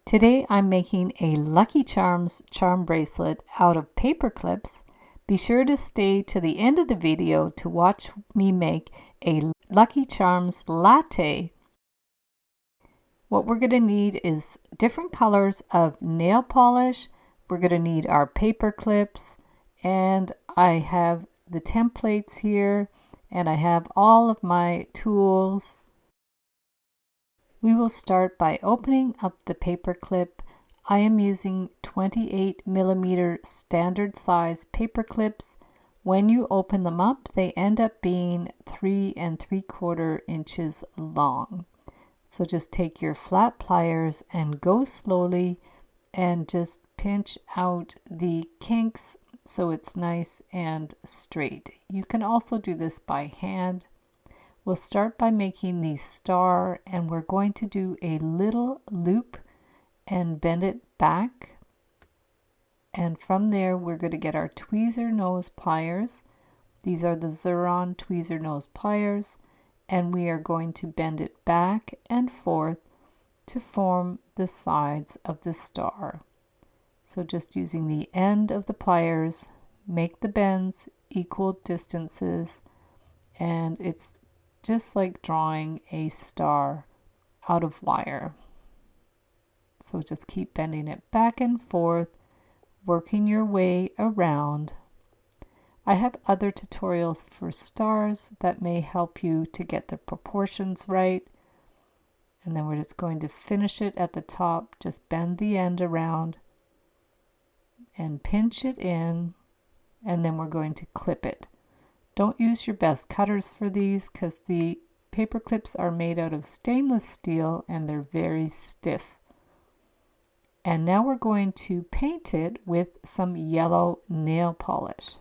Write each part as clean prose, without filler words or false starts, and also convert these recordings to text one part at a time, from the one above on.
Today I'm making a Lucky Charms charm bracelet out of paper clips. Be sure to stay to the end of the video to watch me make a Lucky Charms latte. What we're going to need is different colors of nail polish. We're going to need our paper clips, and I have the templates here, and I have all of my tools. We will start by opening up the paper clip. I am using 28mm standard size paper clips. When you open them up, they end up being 3 3/4 inches long. So just take your flat pliers and go slowly and just pinch out the kinks so it's nice and straight. You can also do this by hand. We'll start by making the star, and we're going to do a little loop and bend it back. And from there, we're going to get our tweezer nose pliers. These are the Xuron tweezer nose pliers, and we are going to bend it back and forth to form the sides of the star. So just using the end of the pliers, make the bends equal distances, and it's just like drawing a star out of wire. So just keep bending it back and forth, working your way around. I have other tutorials for stars that may help you to get the proportions right. And then we're just going to finish it at the top. Just bend the end around and pinch it in, and then we're going to clip it. Don't use your best cutters for these because the paper clips are made out of stainless steel and they're very stiff. And now we're going to paint it with some yellow nail polish.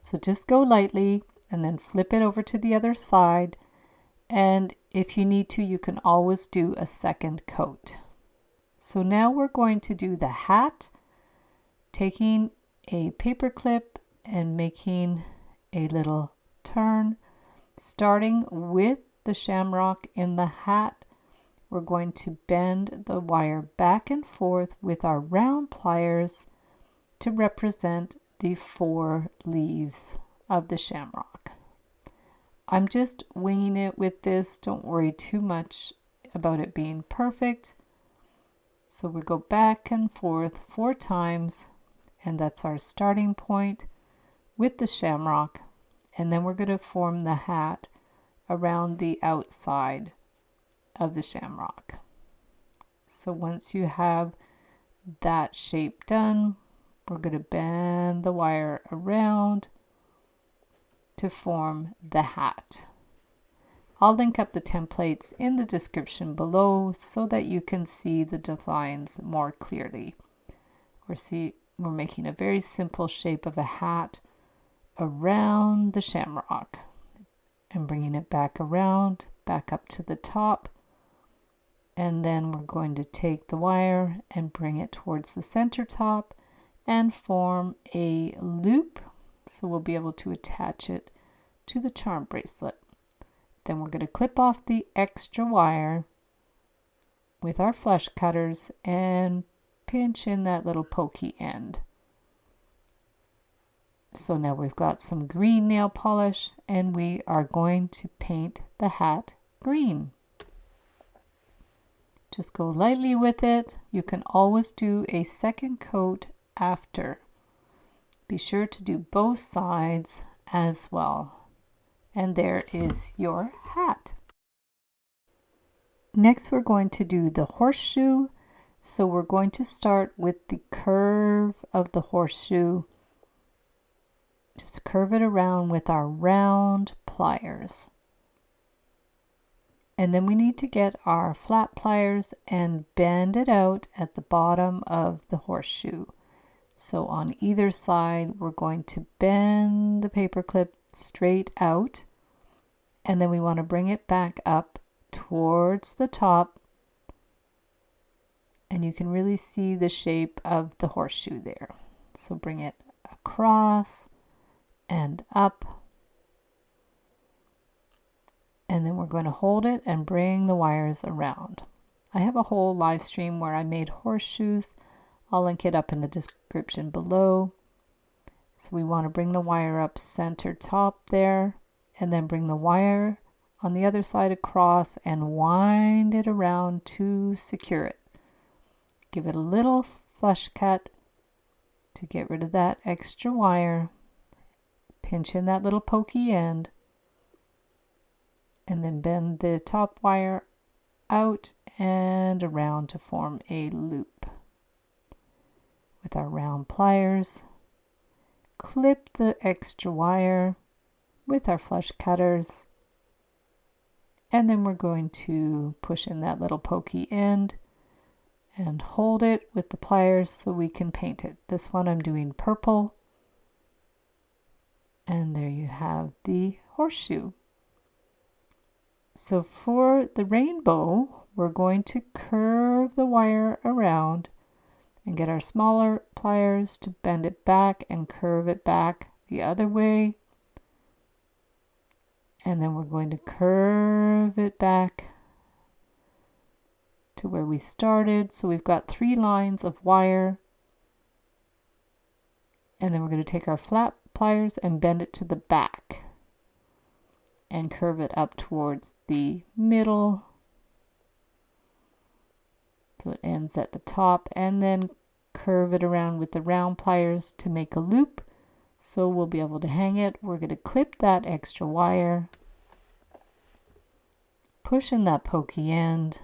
So just go lightly and then flip it over to the other side. And if you need to, you can always do a second coat. So now we're going to do the hat, taking a paper clip and making a little turn, starting with the shamrock in the hat. We're going to bend the wire back and forth with our round pliers to represent the 4 leaves of the shamrock. I'm just winging it with this. Don't worry too much about it being perfect. So we go back and forth 4 times, and that's our starting point with the shamrock. And then we're going to form the hat around the outside of the shamrock. So once you have that shape done, we're going to bend the wire around to form the hat. I'll link up the templates in the description below so that you can see the designs more clearly. We're making a very simple shape of a hat around the shamrock and bringing it back around, back up to the top. And then we're going to take the wire and bring it towards the center top and form a loop. So we'll be able to attach it to the charm bracelet. Then we're going to clip off the extra wire with our flush cutters and pinch in that little pokey end. So now we've got some green nail polish, and we are going to paint the hat green. Just go lightly with it. You can always do a second coat after. Be sure to do both sides as well. And there is your hat. Next, we're going to do the horseshoe. So we're going to start with the curve of the horseshoe. Just curve it around with our round pliers. And then we need to get our flat pliers and bend it out at the bottom of the horseshoe. So on either side, we're going to bend the paper clip straight out. And then we want to bring it back up towards the top. And you can really see the shape of the horseshoe there. So bring it across and up, and then we're going to hold it and bring the wires around. I have a whole live stream where I made horseshoes. I'll link it up in the description below. So we want to bring the wire up center top there, and then bring the wire on the other side across and wind it around to secure it. Give it a little flush cut to get rid of that extra wire. Pinch in that little pokey end, and then bend the top wire out and around to form a loop. With our round pliers, clip the extra wire with our flush cutters, and then we're going to push in that little pokey end and hold it with the pliers so we can paint it. This one I'm doing purple, and there you have the horseshoe. So for the rainbow, we're going to curve the wire around and get our smaller pliers to bend it back and curve it back the other way. And then we're going to curve it back to where we started. So we've got 3 lines of wire. And then we're going to take our flat pliers and bend it to the back and curve it up towards the middle. So it ends at the top, and then curve it around with the round pliers to make a loop. So we'll be able to hang it. We're going to clip that extra wire, push in that pokey end,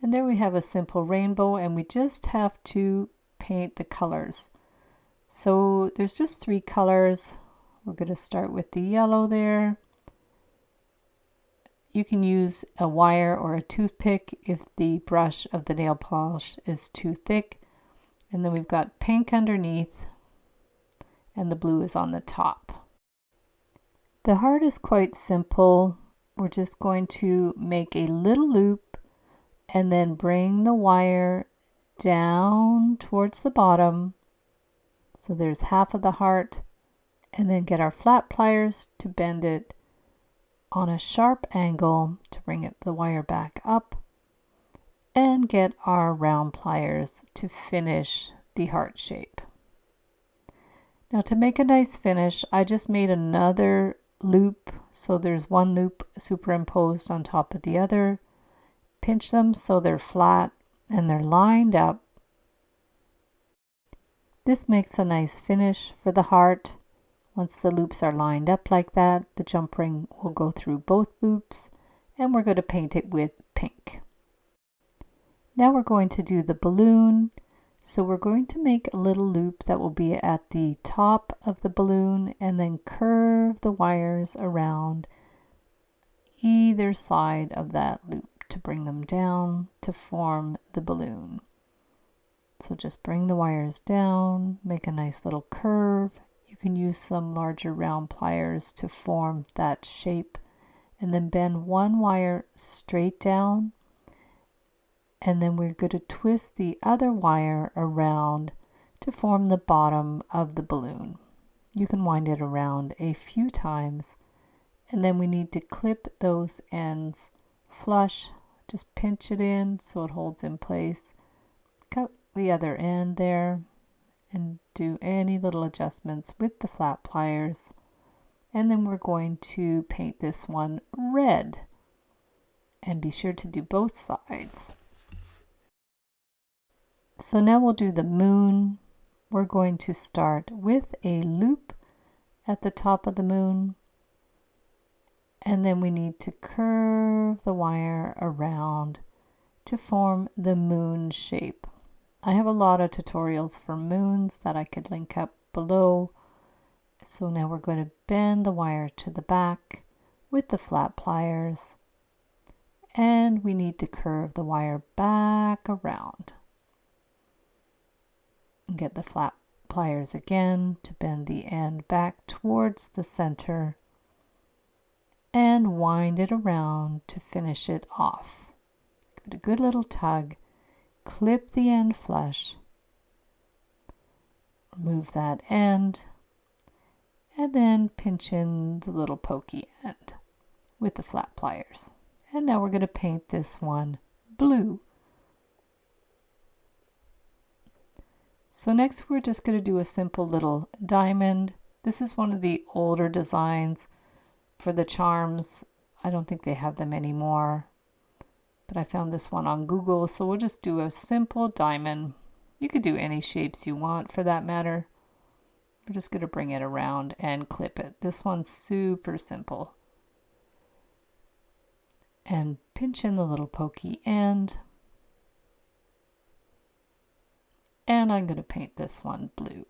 and there we have a simple rainbow, and we just have to paint the colors. So there's just 3 colors. We're going to start with the yellow there. You can use a wire or a toothpick if the brush of the nail polish is too thick. And then we've got pink underneath, and the blue is on the top. The heart is quite simple. We're just going to make a little loop and then bring the wire down towards the bottom. So there's half of the heart, and then get our flat pliers to bend it on a sharp angle to bring the wire back up, and get our round pliers to finish the heart shape. Now to make a nice finish, I just made another loop. So there's 1 loop superimposed on top of the other. Pinch them so they're flat and they're lined up. This makes a nice finish for the heart. Once the loops are lined up like that, the jump ring will go through both loops, and we're going to paint it with pink. Now we're going to do the balloon. So we're going to make a little loop that will be at the top of the balloon, and then curve the wires around either side of that loop to bring them down to form the balloon. So just bring the wires down, make a nice little curve. You can use some larger round pliers to form that shape, and then bend 1 wire straight down, and then we're going to twist the other wire around to form the bottom of the balloon. You can wind it around a few times, and then we need to clip those ends flush. Just pinch it in so it holds in place. Cut the other end there, and do any little adjustments with the flat pliers. And then we're going to paint this one red, and be sure to do both sides. So now we'll do the moon. We're going to start with a loop at the top of the moon, and then we need to curve the wire around to form the moon shape. I have a lot of tutorials for moons that I could link up below. So now we're going to bend the wire to the back with the flat pliers, and we need to curve the wire back around. And get the flat pliers again to bend the end back towards the center, and wind it around to finish it off. Give it a good little tug, clip the end flush, remove that end, and then pinch in the little pokey end with the flat pliers, And now we're going to paint this one blue. So next we're just going to do a simple little diamond. This is one of the older designs for the charms. I don't think they have them anymore, but I found this one on Google, so we'll just do a simple diamond. You could do any shapes you want for that matter. We're just going to bring it around and clip it. This one's super simple. And pinch in the little pokey end. And I'm going to paint this one blue.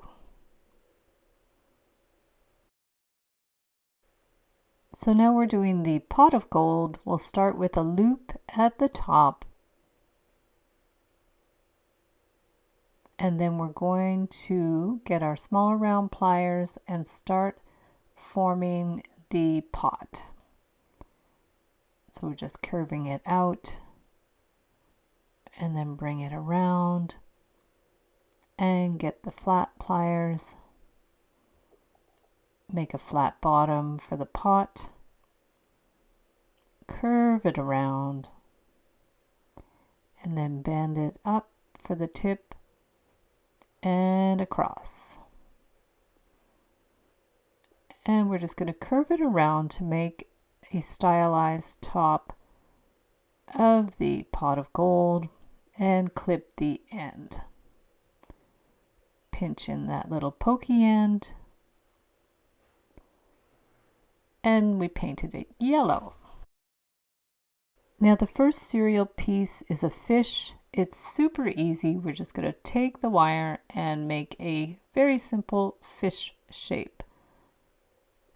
So now we're doing the pot of gold. We'll start with a loop at the top. And then we're going to get our smaller round pliers and start forming the pot. So we're just curving it out and then bring it around and get the flat pliers. Make a flat bottom for the pot. Curve it around and then bend it up for the tip and across. And we're just going to curve it around to make a stylized top of the pot of gold and clip the end. Pinch in that little pokey end. And we painted it yellow. Now the first cereal piece is a fish. It's super easy. We're just going to take the wire and make a very simple fish shape.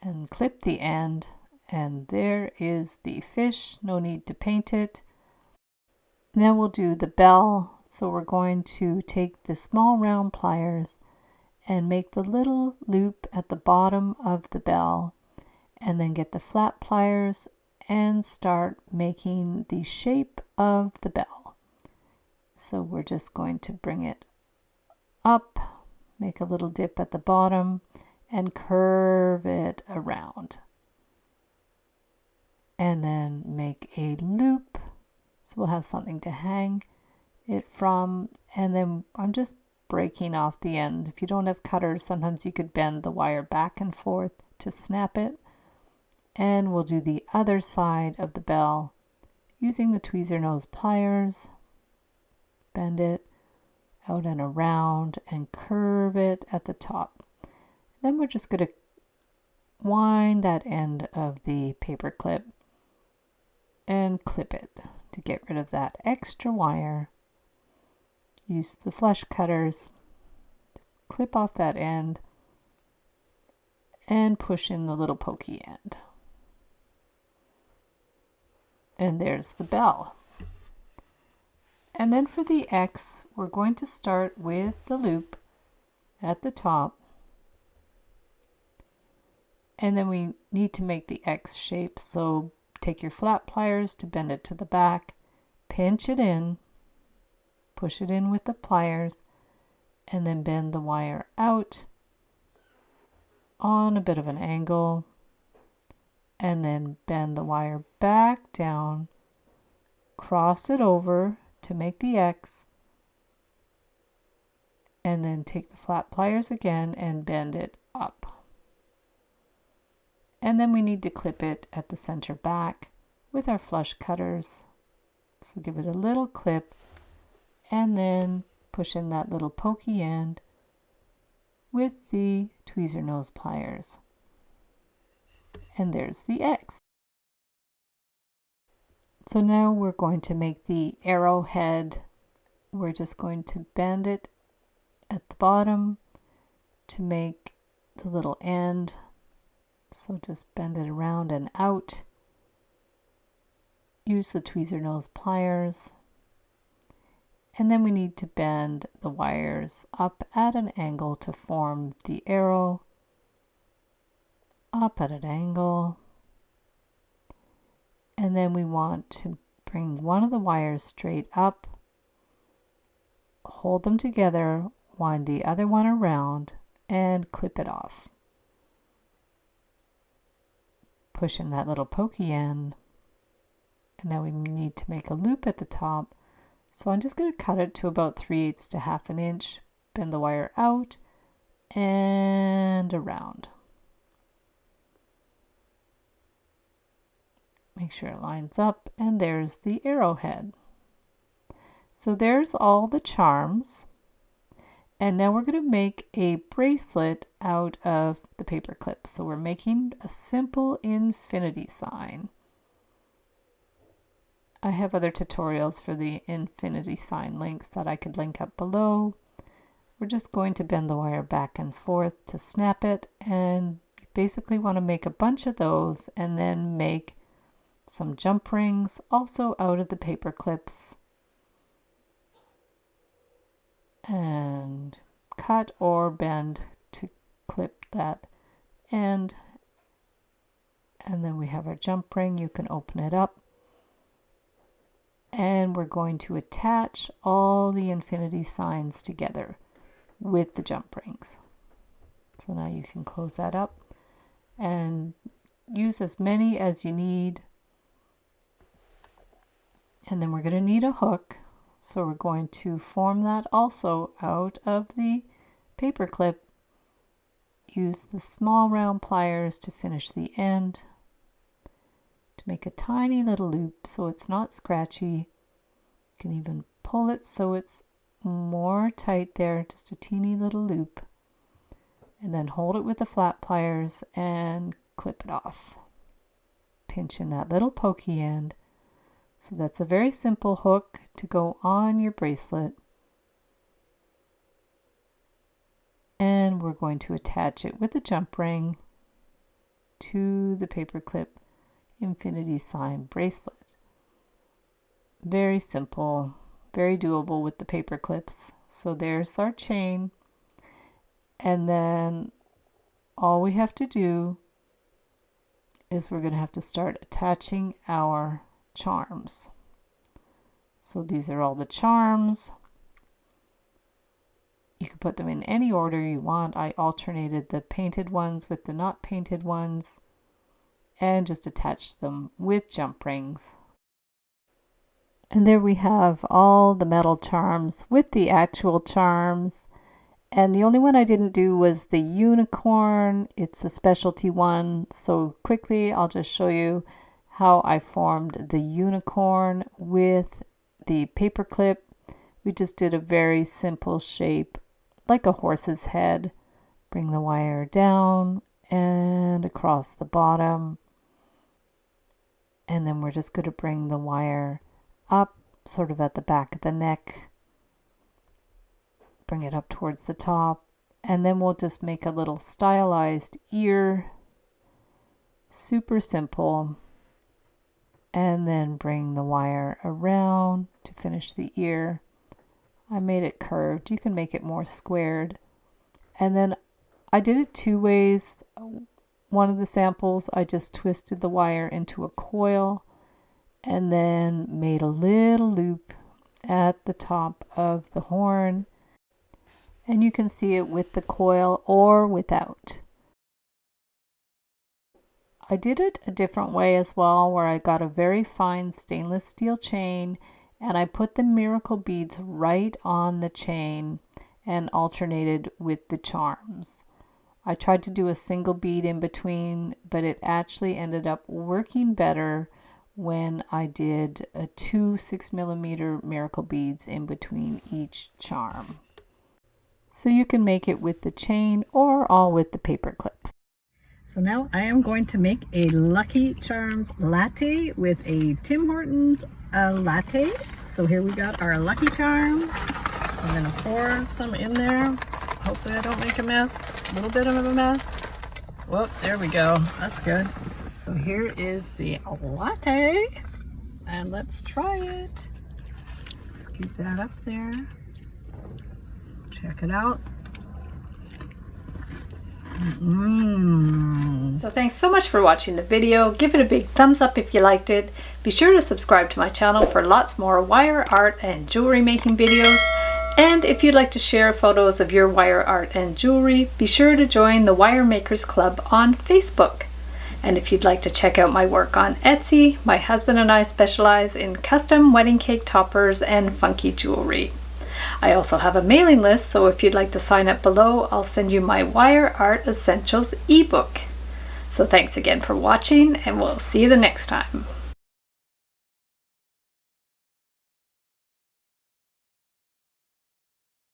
And clip the end. And there is the fish. No need to paint it. Now we'll do the bell. So we're going to take the small round pliers and make the little loop at the bottom of the bell. And then get the flat pliers and start making the shape of the bell. So we're just going to bring it up, make a little dip at the bottom, and curve it around. And then make a loop, so we'll have something to hang it from. And then I'm just breaking off the end. If you don't have cutters, sometimes you could bend the wire back and forth to snap it. And we'll do the other side of the bell using the tweezer nose pliers. Bend it out and around and curve it at the top. Then we're just going to wind that end of the paper clip and clip it to get rid of that extra wire. Use the flush cutters. Just clip off that end and push in the little pokey end. And there's the bell. And then for the X, we're going to start with the loop at the top. And then we need to make the X shape. So take your flat pliers to bend it to the back, pinch it in, push it in with the pliers, and then bend the wire out on a bit of an angle. And then bend the wire back down, cross it over to make the X, and then take the flat pliers again and bend it up. And then we need to clip it at the center back with our flush cutters. So give it a little clip and then push in that little pokey end with the tweezer nose pliers. And there's the X. So now we're going to make the arrowhead. We're just going to bend it at the bottom to make the little end. So just bend it around and out. Use the tweezer nose pliers. And then we need to bend the wires up at an angle to form the arrow. Up at an angle. And then we want to bring one of the wires straight up, hold them together, wind the other one around, and clip it off. Push in that little pokey end, And now we need to make a loop at the top. So I'm just going to cut it to about 3/8 to 1/2 inch, bend the wire out and around. Make sure it lines up, and there's the arrowhead. So there's all the charms. And now we're going to make a bracelet out of the paper clips. So we're making a simple infinity sign. I have other tutorials for the infinity sign links that I could link up below. We're just going to bend the wire back and forth to snap it, and you basically want to make a bunch of those and then make some jump rings also out of the paper clips, and cut or bend to clip that end. And then we have our jump ring. You can open it up, and we're going to attach all the infinity signs together with the jump rings. So now you can close that up and use as many as you need. And then we're going to need a hook. So we're going to form that also out of the paper clip. Use the small round pliers to finish the end, to make a tiny little loop so it's not scratchy. You can even pull it so it's more tight there, just a teeny little loop, and then hold it with the flat pliers and clip it off. Pinch in that little pokey end. So that's a very simple hook to go on your bracelet. And we're going to attach it with a jump ring to the paperclip infinity sign bracelet. Very simple, very doable with the paper clips. So there's our chain. And then all we have to do is we're going to have to start attaching our charms. So these are all the charms. You can put them in any order you want. I alternated the painted ones with the not painted ones and just attached them with jump rings. And there we have all the metal charms with the actual charms. And the only one I didn't do was the unicorn. It's a specialty one. So quickly, I'll just show you how I formed the unicorn with the paper clip. We just did a very simple shape, like a horse's head. Bring the wire down and across the bottom. And then we're just going to bring the wire up, sort of at the back of the neck. Bring it up towards the top. And then we'll just make a little stylized ear. Super simple. And then bring the wire around to finish the ear. I made it curved. You can make it more squared. And then I did it two ways. One of the samples, I just twisted the wire into a coil and then made a little loop at the top of the horn. And you can see it with the coil or without. I did it a different way as well, where I got a very fine stainless steel chain and I put the miracle beads right on the chain and alternated with the charms. I tried to do a single bead in between, but it actually ended up working better when I did two 6mm miracle beads in between each charm. So you can make it with the chain or all with the paper clips. So now I am going to make a Lucky Charms latte with a Tim Hortons latte. So here we got our Lucky Charms. I'm going to pour some in there. Hopefully I don't make a mess. A little bit of a mess. Whoop, there we go. That's good. So here is the latte. And let's try it. Scoop that up there. Check it out. So thanks so much for watching the video. Give it a big thumbs up if you liked it. Be sure to subscribe to my channel for lots more wire art and jewelry making videos. And if you'd like to share photos of your wire art and jewelry, be sure to join the Wire Makers Club on Facebook. And if you'd like to check out my work on Etsy, my husband and I specialize in custom wedding cake toppers and funky jewelry. I also have a mailing list, so if you'd like to sign up below, I'll send you my Wire Art Essentials ebook. So thanks again for watching, and we'll see you the next time.